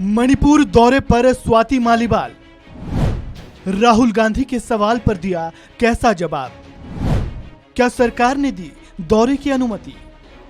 मणिपुर दौरे पर स्वाति मालीवाल, राहुल गांधी के सवाल पर दिया कैसा जवाब? क्या सरकार ने दी दौरे की अनुमति?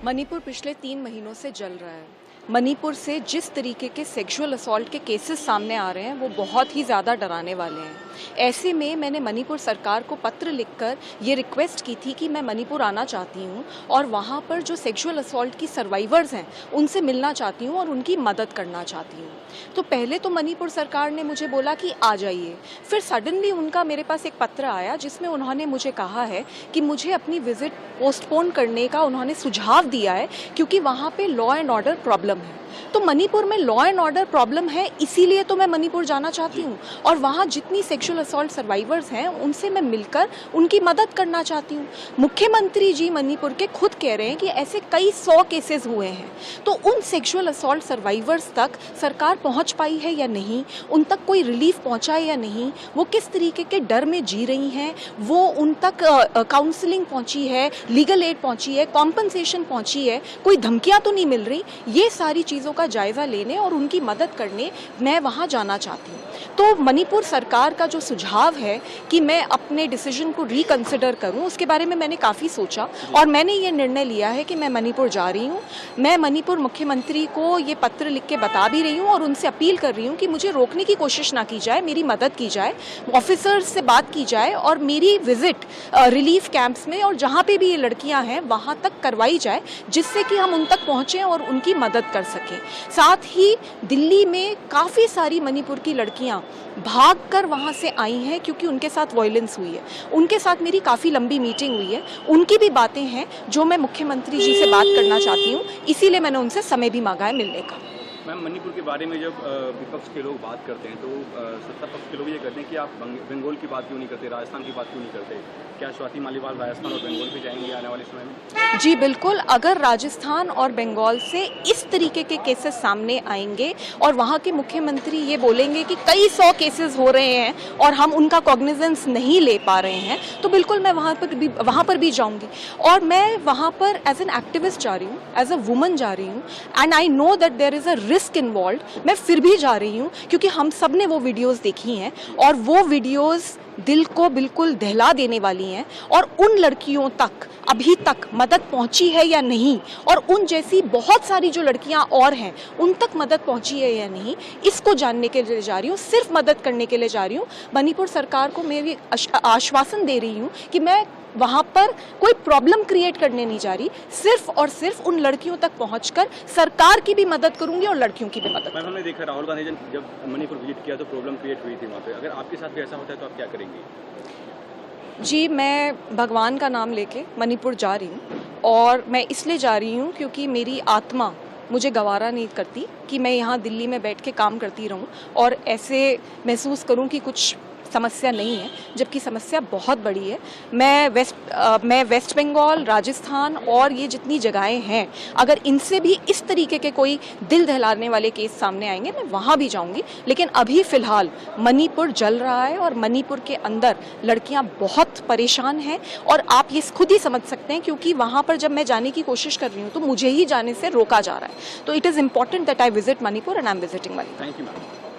मणिपुर पिछले 3 महीनों से जल रहा है। मणिपुर से जिस तरीके के सेक्सुअल असॉल्ट के केसेस सामने आ रहे हैं वो बहुत ही ज़्यादा डराने वाले हैं। ऐसे में मैंने मणिपुर सरकार को पत्र लिखकर ये रिक्वेस्ट की थी कि मैं मणिपुर आना चाहती हूँ और वहाँ पर जो सेक्सुअल असॉल्ट की सर्वाइवर्स हैं उनसे मिलना चाहती हूँ और उनकी मदद करना चाहती हूँ। तो पहले तो मणिपुर सरकार ने मुझे बोला कि आ जाइए, फिर सडनली उनका मेरे पास एक पत्र आया जिसमें उन्होंने मुझे कहा है कि मुझे अपनी विजिट पोस्टपोन करने का उन्होंने सुझाव दिया है क्योंकि वहाँ पे लॉ एंड ऑर्डर प्रॉब्लम है। तो मणिपुर में लॉ एंड ऑर्डर प्रॉब्लम है, इसीलिए तो मैं मणिपुर जाना चाहती हूँ और वहाँ जितनी सेक्सुअल असॉल्ट सर्वाइवर्स हैं उनसे मैं मिलकर उनकी मदद करना चाहती हूँ। मुख्यमंत्री जी मणिपुर के खुद कह रहे हैं कि ऐसे कई 100 केसेस हुए हैं, तो उन सेक्सुअल असॉल्ट सर्वाइवर्स तक सरकार पहुँच पाई है या नहीं, उन तक कोई रिलीफ पहुँचा है या नहीं, वो किस तरीके के डर में जी रही हैं, वो उन तक काउंसलिंग पहुँची है, लीगल एड पहुँची है, कॉम्पनसेशन पहुँची है, कोई धमकियाँ तो नहीं मिल रही, ये सारी चीज़ों का जायजा लेने और उनकी मदद करने मैं वहां जाना चाहती हूँ। तो मणिपुर सरकार का जो सुझाव है कि मैं अपने डिसीजन को रिकंसिडर करूं, उसके बारे में मैंने काफ़ी सोचा और मैंने ये निर्णय लिया है कि मैं मणिपुर जा रही हूँ। मैं मणिपुर मुख्यमंत्री को ये पत्र लिख के बता भी रही हूँ और उनसे अपील कर रही हूँ कि मुझे रोकने की कोशिश ना की जाए, मेरी मदद की जाए, ऑफिसर्स से बात की जाए और मेरी विजिट रिलीफ कैंप्स में और जहाँ पे भी ये लड़कियाँ हैं वहाँ तक करवाई जाए, जिससे कि हम उन तक पहुँचें और उनकी मदद कर सकें। साथ ही दिल्ली में काफ़ी सारी मणिपुर की लड़कियां भागकर वहां से आई हैं क्योंकि उनके साथ वायलेंस हुई है। उनके साथ मेरी काफ़ी लंबी मीटिंग हुई है, उनकी भी बातें हैं जो मैं मुख्यमंत्री जी से बात करना चाहती हूँ, इसीलिए मैंने उनसे समय भी मांगा है मिलने का। मैम, मणिपुर के बारे में जब विपक्ष के लोग बात करते हैं तो सत्ता पक्ष के लोग ये कहते हैं कि आप बंगाल की बात क्यों नहीं करते, राजस्थान की बात क्यों नहीं करते? क्या स्वाति मालीवाल राजस्थान और बंगाल पे जाएंगे आने वाले समय में? जी बिल्कुल, अगर राजस्थान और बंगाल से इस तरीके के केसेस सामने आएंगे और वहाँ के मुख्यमंत्री ये बोलेंगे कि कई 100 केसेस हो रहे हैं और हम उनका कॉग्निजेंस नहीं ले पा रहे हैं, तो बिल्कुल मैं वहाँ पर भी जाऊँगी। और मैं वहाँ पर एज एन एक्टिविस्ट जा रही हूँ, एज अ वुमन जा रही हूँ and I know that there is a risk involve. मैं फिर भी जा रही हूँ क्योंकि हम सब ने वो वीडियोस देखी हैं और वो वीडियोस दिल को बिल्कुल दहला देने वाली हैं और उन लड़कियों तक अभी तक मदद पहुंची है या नहीं और उन जैसी बहुत सारी जो लड़कियां और हैं उन तक मदद पहुंची है या नहीं, इसको जानने के लिए जा रही हूँ, सिर्फ मदद करने के लिए जा रही हूँ। मणिपुर सरकार को मैं भी आश्वासन दे रही हूँ कि मैं वहाँ पर कोई प्रॉब्लम क्रिएट करने नहीं जा रही, सिर्फ और सिर्फ उन लड़कियों तक पहुंचकर सरकार की भी मदद करूंगी और लड़कियों की भी मदद। हमने देखा राहुल गांधी जब मणिपुर विजिट किया तो प्रॉब्लम क्रिएट हुई थी वहाँ पे, अगर आपके साथ भी ऐसा होता है तो आप क्या करेंगे? जी, मैं भगवान का नाम लेके मणिपुर जा रही हूँ और मैं इसलिए जा रही हूँ क्योंकि मेरी आत्मा मुझे गवारा नहीं करती कि मैं यहाँ दिल्ली में बैठ के काम करती रहूँ और ऐसे महसूस करूँ कि कुछ समस्या नहीं है, जबकि समस्या बहुत बड़ी है। मैं वेस्ट बंगाल, राजस्थान और ये जितनी जगहें हैं, अगर इनसे भी इस तरीके के कोई दिल दहलाने वाले केस सामने आएंगे मैं वहाँ भी जाऊँगी। लेकिन अभी फ़िलहाल मणिपुर जल रहा है और मणिपुर के अंदर लड़कियाँ बहुत परेशान हैं और आप ये खुद ही समझ सकते हैं क्योंकि वहाँ पर जब मैं जाने की कोशिश कर रही हूँ तो मुझे ही जाने से रोका जा रहा है। तो it is important that I visit Manipur and I am visiting Manipur. Thank you ma'am.